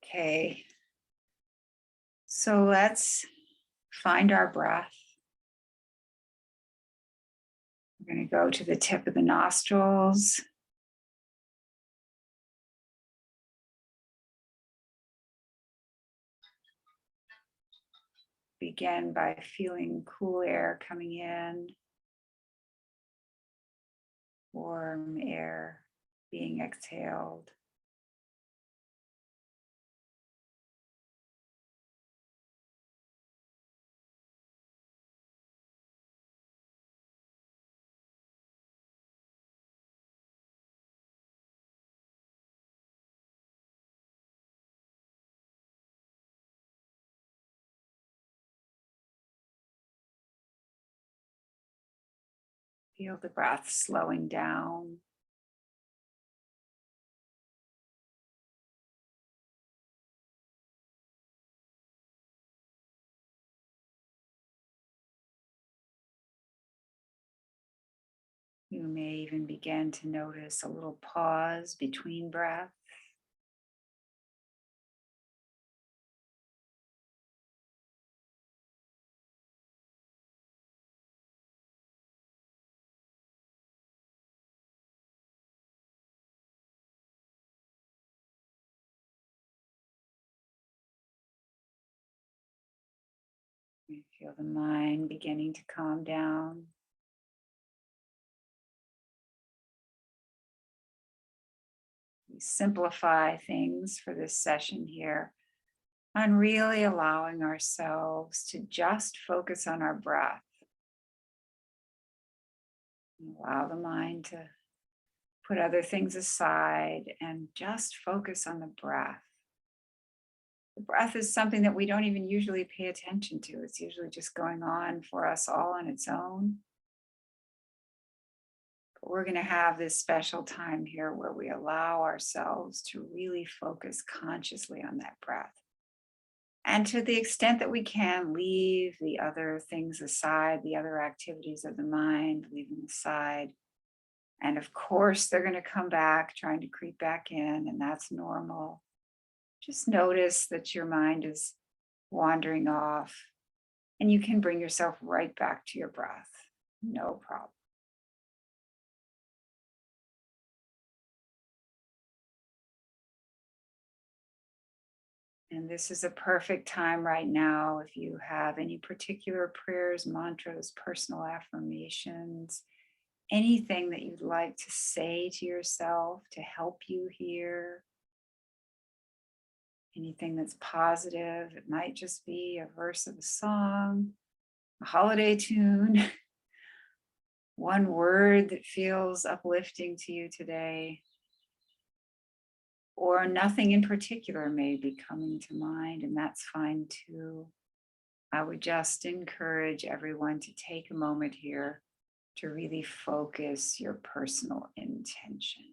Okay, so let's find our breath. We're going to go to the tip of the nostrils. Begin by feeling cool air coming in, warm air being exhaled. Feel the breath slowing down. You may even begin to notice a little pause between breaths. You feel the mind beginning to calm down. We simplify things for this session here on really allowing ourselves to just focus on our breath. Allow the mind to put other things aside and just focus on the breath. The breath is something that we don't even usually pay attention to. It's usually just going on for us all on its own. But we're going to have this special time here where we allow ourselves to really focus consciously on that breath. And to the extent that we can, leave the other things aside, the other activities of the mind, leave them aside. And of course, they're going to come back, trying to creep back in, and that's normal. Just notice that your mind is wandering off, and you can bring yourself right back to your breath. No problem. And this is a perfect time right now if you have any particular prayers, mantras, personal affirmations, anything that you'd like to say to yourself to help you here. Anything that's positive. It might just be a verse of a song, a holiday tune, one word that feels uplifting to you today, or nothing in particular may be coming to mind, and that's fine too. I would just encourage everyone to take a moment here to really focus your personal intention.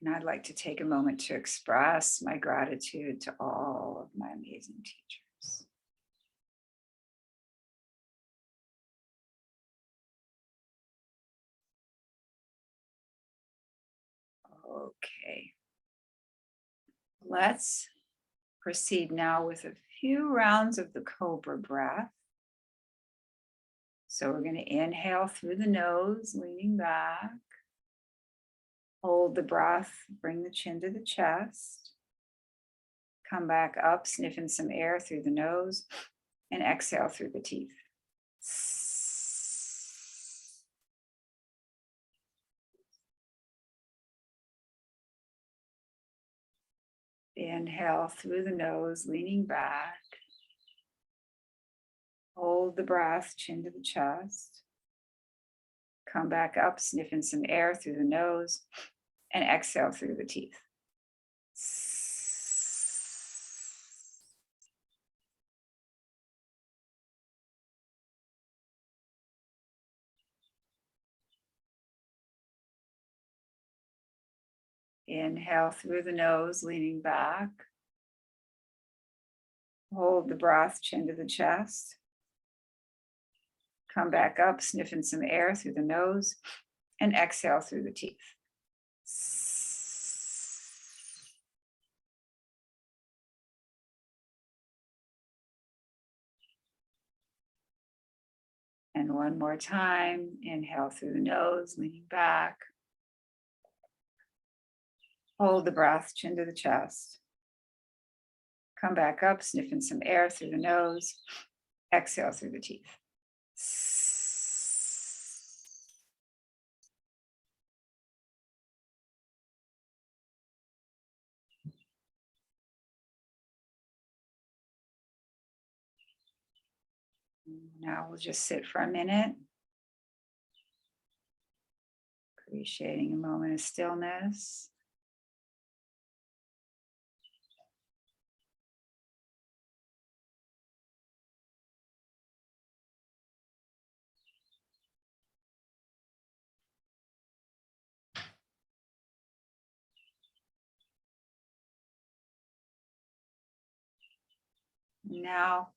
And I'd like to take a moment to express my gratitude to all of my amazing teachers. Okay. Let's proceed now with a few rounds of the cobra breath. So we're going to inhale through the nose, leaning back. Hold the breath, bring the chin to the chest. Come back up, sniffing some air through the nose, and exhale through the teeth. Inhale through the nose, leaning back. Hold the breath, chin to the chest. Come back up, sniffing some air through the nose, and exhale through the teeth. Inhale through the nose, leaning back. Hold the breath, chin to the chest. Come back up, sniffing some air through the nose, and exhale through the teeth. And one more time, inhale through the nose, leaning back. Hold the breath, chin to the chest. Come back up, sniffing some air through the nose. Exhale through the teeth. Now we'll just sit for a minute, appreciating a moment of stillness. Now,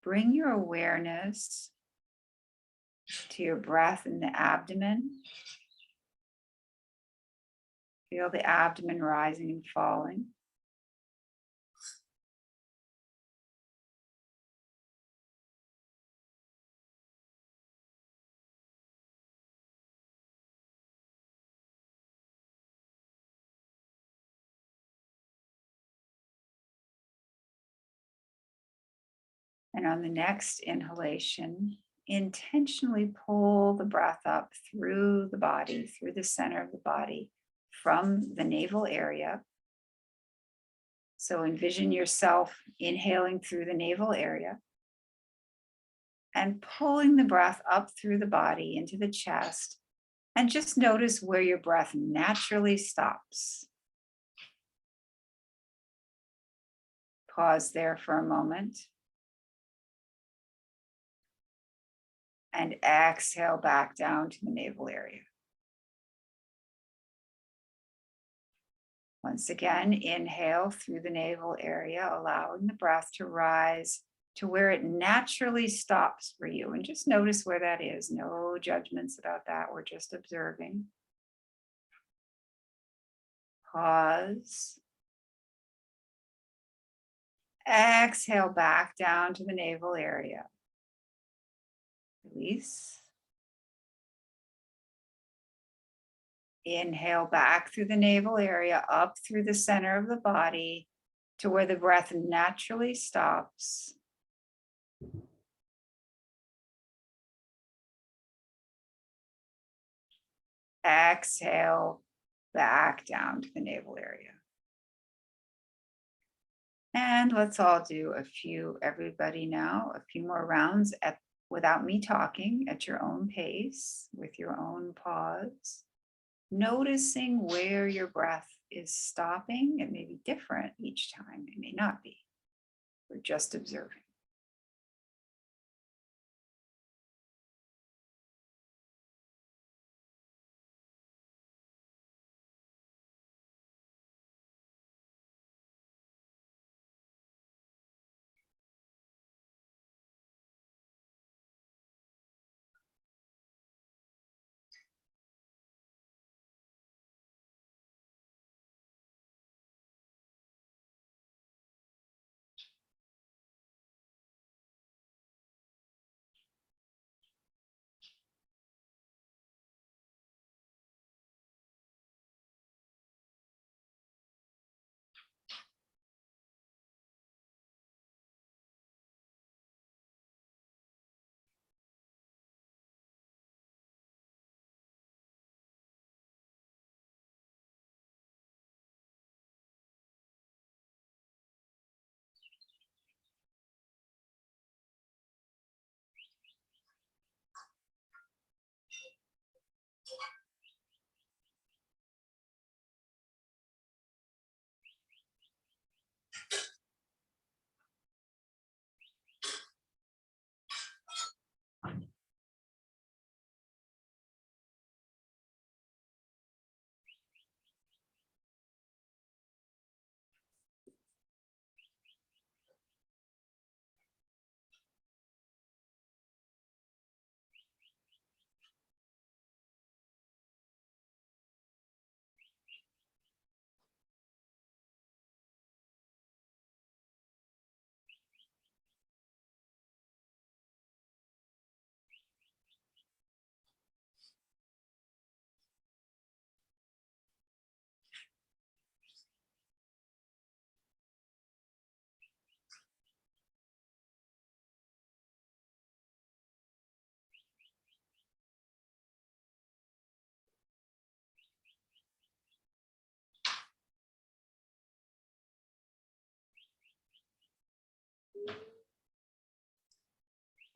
bring your awareness to your breath in the abdomen. Feel the abdomen rising and falling. And on the next inhalation, intentionally pull the breath up through the body, through the center of the body, from the navel area. So envision yourself inhaling through the navel area and pulling the breath up through the body into the chest. And just notice where your breath naturally stops. Pause there for a moment. And exhale back down to the navel area. Once again, inhale through the navel area, allowing the breath to rise to where it naturally stops for you. And just notice where that is. No judgments about that. We're just observing. Pause. Exhale back down to the navel area. Release. Inhale back through the navel area, up through the center of the body to where the breath naturally stops. Exhale back down to the navel area. And let's all do everybody now, a few more rounds without me talking, at your own pace, with your own pause. Noticing where your breath is stopping. It may be different each time, it may not be. We're just observing.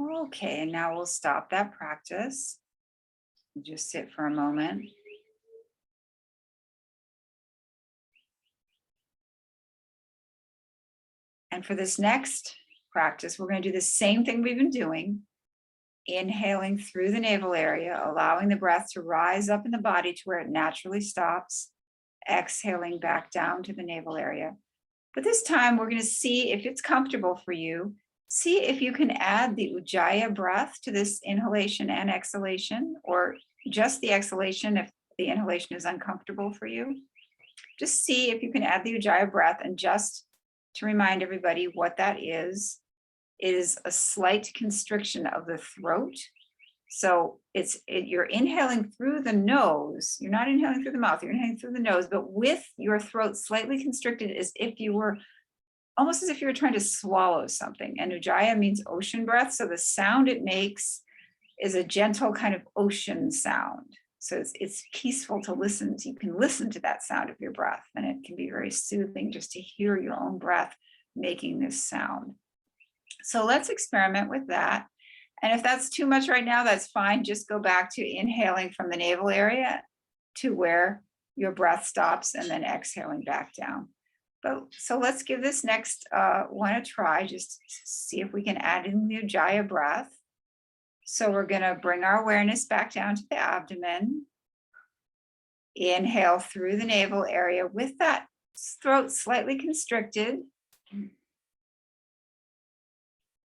Okay, and now we'll stop that practice. Just sit for a moment. And for this next practice, we're going to do the same thing we've been doing. Inhaling through the navel area, allowing the breath to rise up in the body to where it naturally stops. Exhaling back down to the navel area. But this time we're going to see if it's comfortable for you. See if you can add the Ujjayi breath to this inhalation and exhalation, or just the exhalation if the inhalation is uncomfortable for you. Just see if you can add the Ujjayi breath, and just to remind everybody what that is a slight constriction of the throat. So you're inhaling through the nose. You're not inhaling through the mouth, you're inhaling through the nose, but with your throat slightly constricted, as if you were almost as if you were trying to swallow something. And Ujjayi means ocean breath. So the sound it makes is a gentle kind of ocean sound. So it's peaceful to listen to. You can listen to that sound of your breath, and it can be very soothing just to hear your own breath making this sound. So let's experiment with that. And if that's too much right now, that's fine. Just go back to inhaling from the navel area to where your breath stops, and then exhaling back down. But so let's give this next one a try. Just see if we can add in the Ujjayi breath. So we're going to bring our awareness back down to the abdomen. Inhale through the navel area with that throat slightly constricted.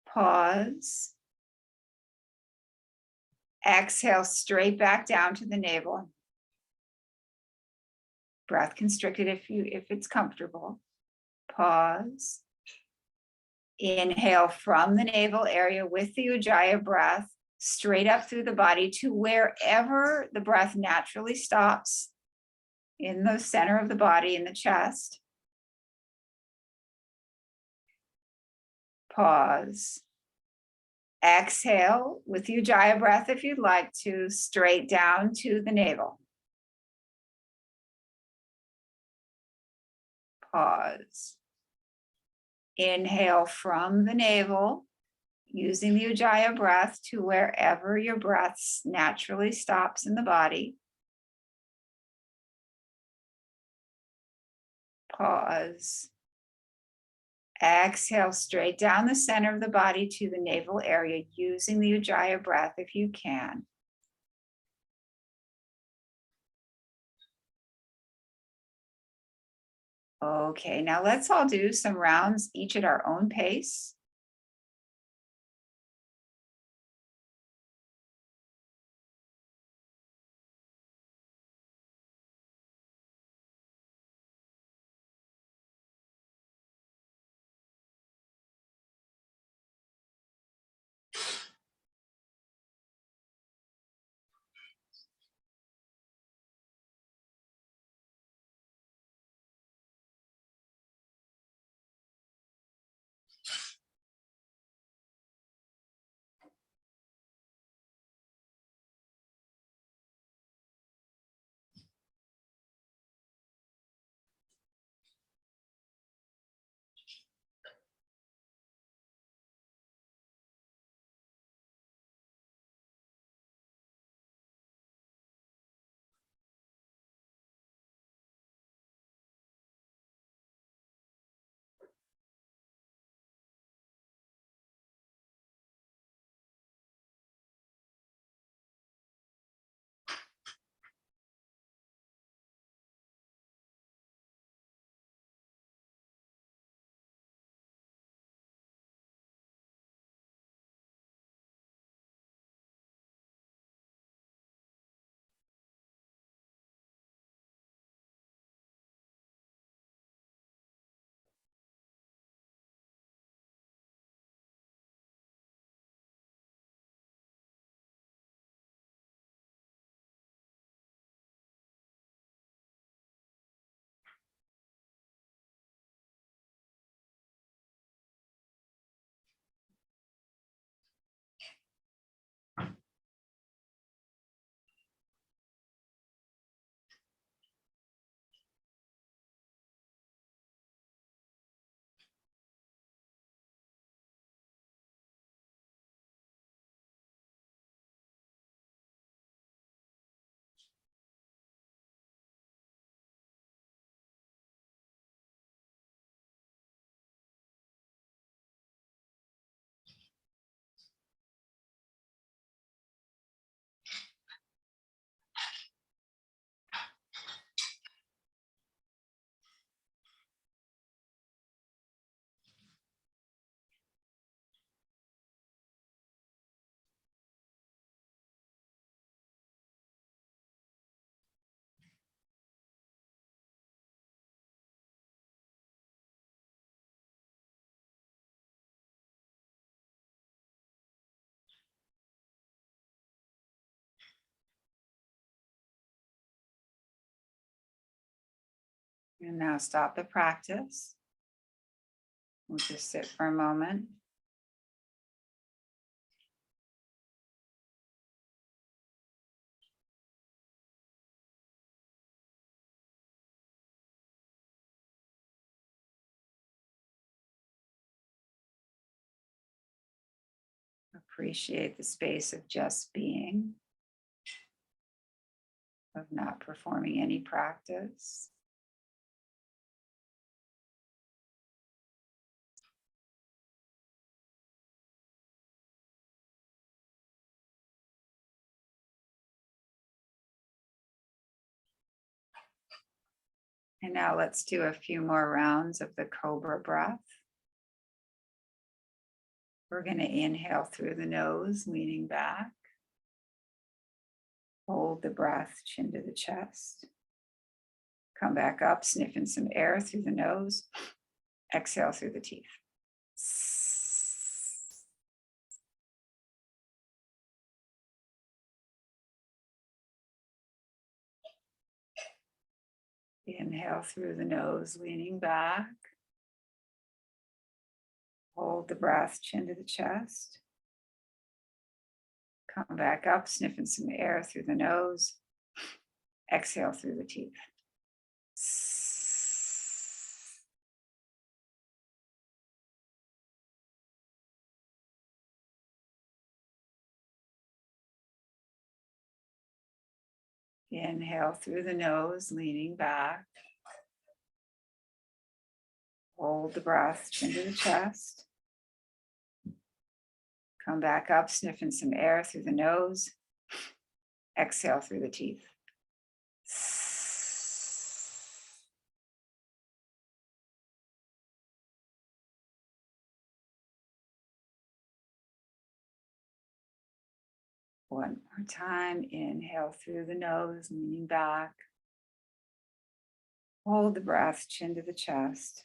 Pause. Exhale straight back down to the navel. Breath constricted if it's comfortable. Pause. Inhale from the navel area with the Ujjayi breath straight up through the body to wherever the breath naturally stops, in the center of the body, in the chest. Pause. Exhale with the Ujjayi breath, if you'd like to, straight down to the navel. Pause. Inhale from the navel, using the Ujjayi breath to wherever your breath naturally stops in the body. Pause. Exhale straight down the center of the body to the navel area, using the Ujjayi breath if you can. Okay, now let's all do some rounds, each at our own pace. And now stop the practice. We'll just sit for a moment. Appreciate the space of just being, of not performing any practice. And now let's do a few more rounds of the cobra breath. We're going to inhale through the nose, leaning back. Hold the breath, chin to the chest. Come back up, sniffing some air through the nose. Exhale through the teeth. Inhale through the nose, leaning back. Hold the breath, chin to the chest. Come back up, sniffing some air through the nose. Exhale through the teeth. Inhale through the nose, leaning back. Hold the breath, chin to the chest. Come back up, sniffing some air through the nose. Exhale through the teeth. One more time. Inhale through the nose, leaning back. Hold the breath, chin to the chest.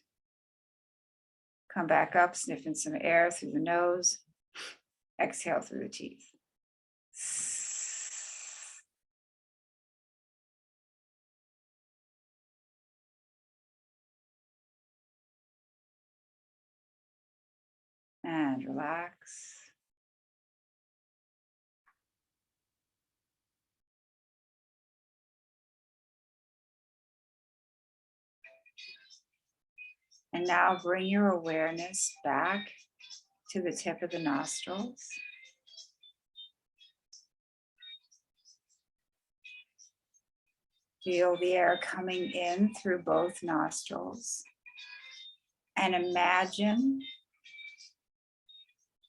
Come back up, sniffing some air through the nose. Exhale through the teeth. And relax. And now bring your awareness back to the tip of the nostrils. Feel the air coming in through both nostrils. And imagine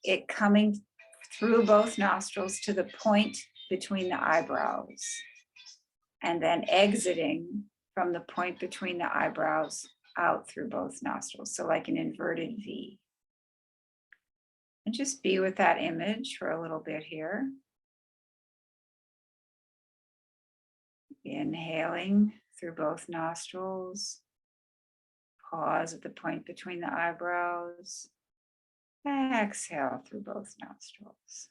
it coming through both nostrils to the point between the eyebrows. And then exiting from the point between the eyebrows out through both nostrils. So like an inverted V. And just be with that image for a little bit here. Inhaling through both nostrils. Pause at the point between the eyebrows. Exhale through both nostrils.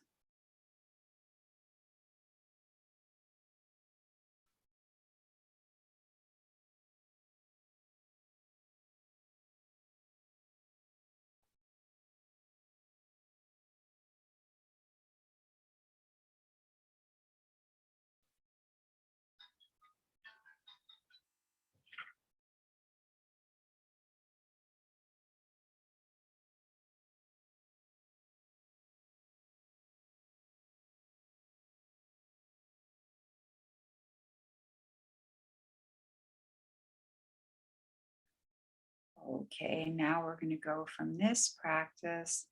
Okay, now we're going to go from this practice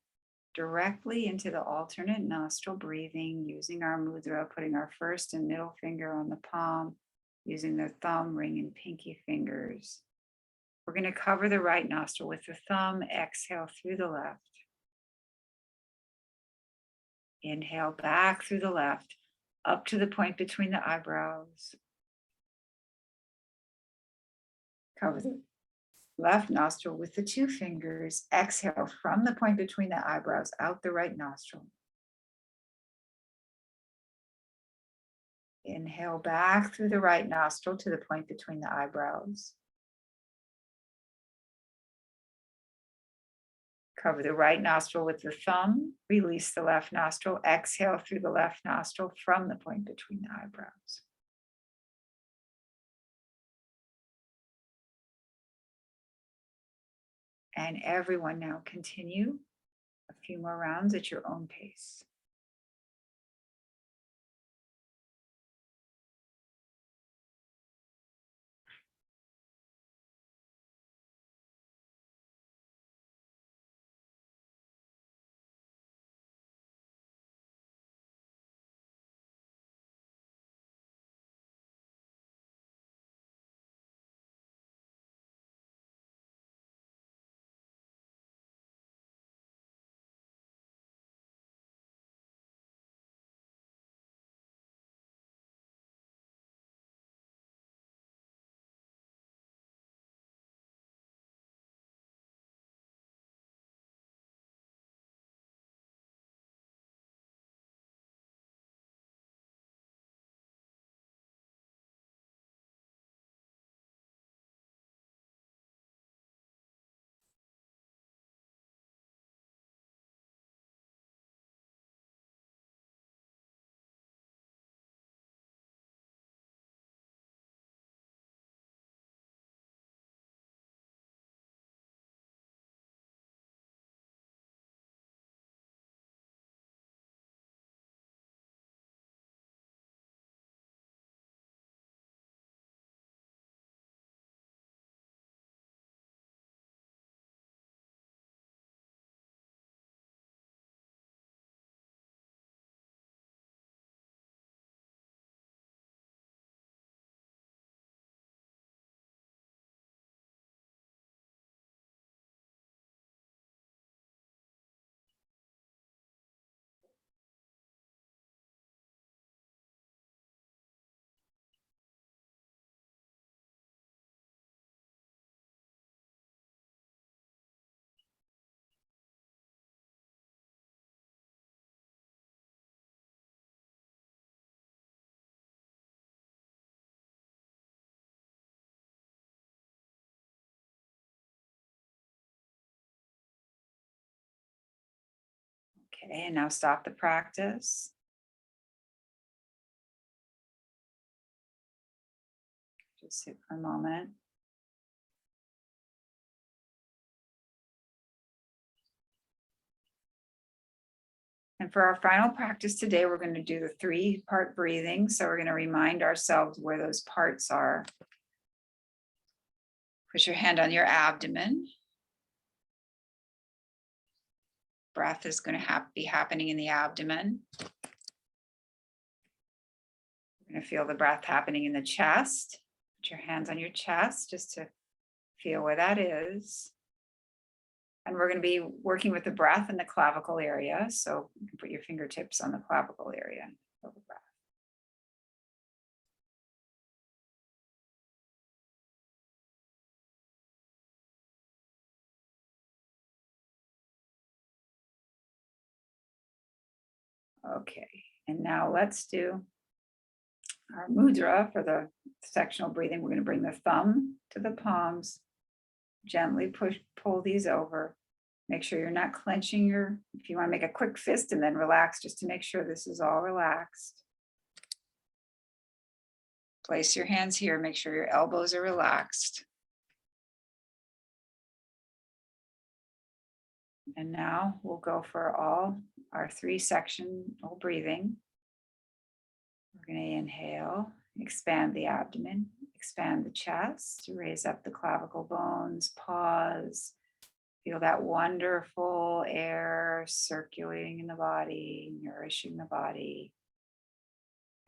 directly into the alternate nostril breathing, using our mudra, putting our first and middle finger on the palm, using the thumb, ring, and pinky fingers. We're going to cover the right nostril with the thumb, exhale through the left. Inhale back through the left, up to the point between the eyebrows. Cover the left nostril with the two fingers. Exhale from the point between the eyebrows, out the right nostril. Inhale back through the right nostril to the point between the eyebrows. Cover the right nostril with the thumb, release the left nostril, exhale through the left nostril from the point between the eyebrows. And everyone now continue a few more rounds at your own pace. Okay, and now stop the practice. Just sit for a moment. And for our final practice today, we're going to do the 3-part breathing. So we're going to remind ourselves where those parts are. Put your hand on your abdomen. Breath is going to be happening in the abdomen. You're going to feel the breath happening in the chest. Put your hands on your chest just to feel where that is. And we're going to be working with the breath in the clavicle area. So you can put your fingertips on the clavicle area. Feel the breath. Okay, and now let's do our mudra for the sectional breathing. We're going to bring the thumb to the palms, gently pull these over. Make sure you're not clenching if you want to make a quick fist and then relax, just to make sure this is all relaxed. Place your hands here, make sure your elbows are relaxed. And now we'll go for all our 3 sectional breathing. We're going to inhale, expand the abdomen, expand the chest, raise up the clavicle bones, pause. Feel that wonderful air circulating in the body, nourishing the body.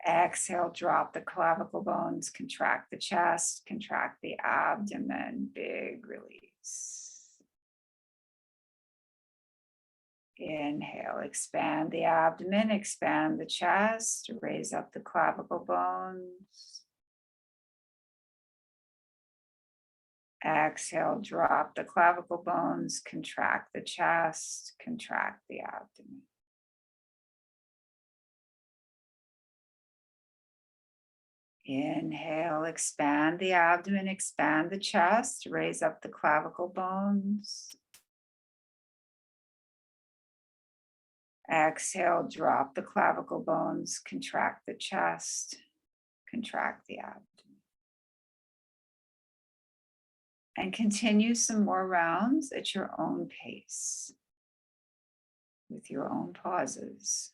Exhale, drop the clavicle bones, contract the chest, contract the abdomen, big release. Inhale, expand the abdomen, expand the chest, raise up the clavicle bones. Exhale, drop the clavicle bones, contract the chest, contract the abdomen. Inhale, expand the abdomen, expand the chest, raise up the clavicle bones. Exhale, drop the clavicle bones, contract the chest, contract the abdomen. And continue some more rounds at your own pace, with your own pauses.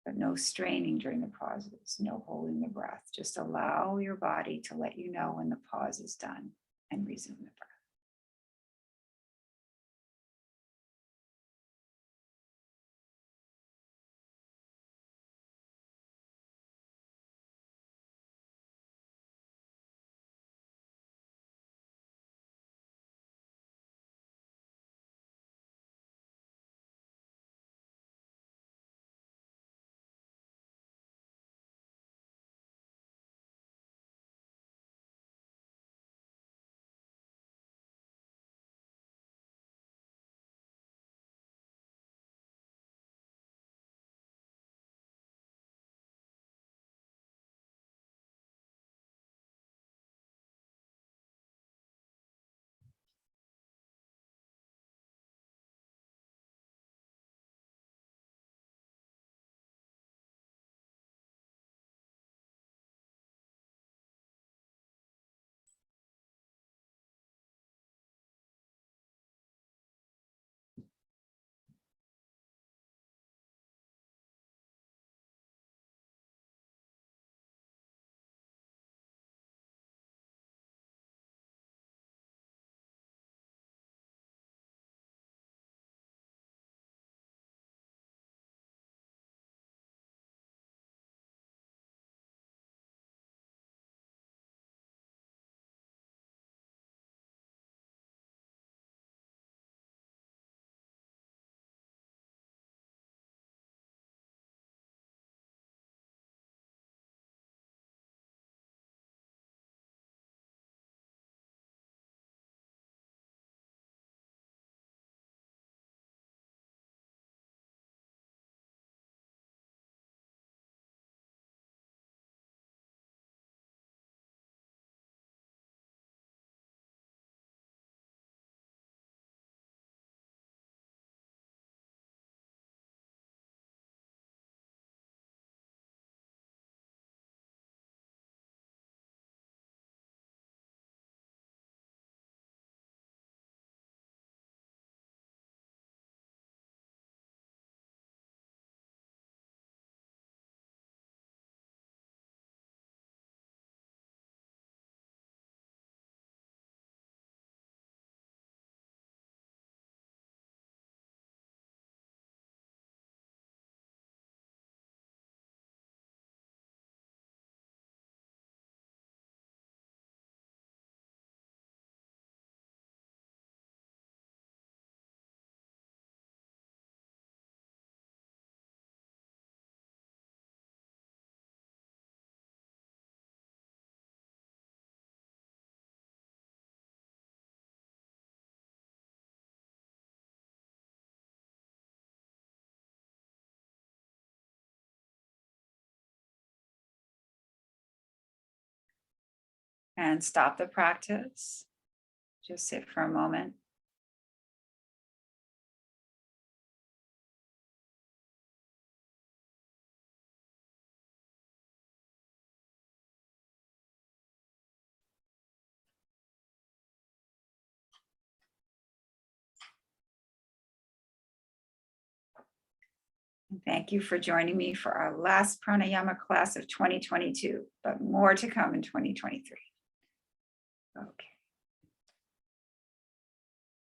But no straining during the pauses, no holding the breath. Just allow your body to let you know when the pause is done and resume the breath. And stop the practice. Just sit for a moment. Thank you for joining me for our last pranayama class of 2022, but more to come in 2023. Okay.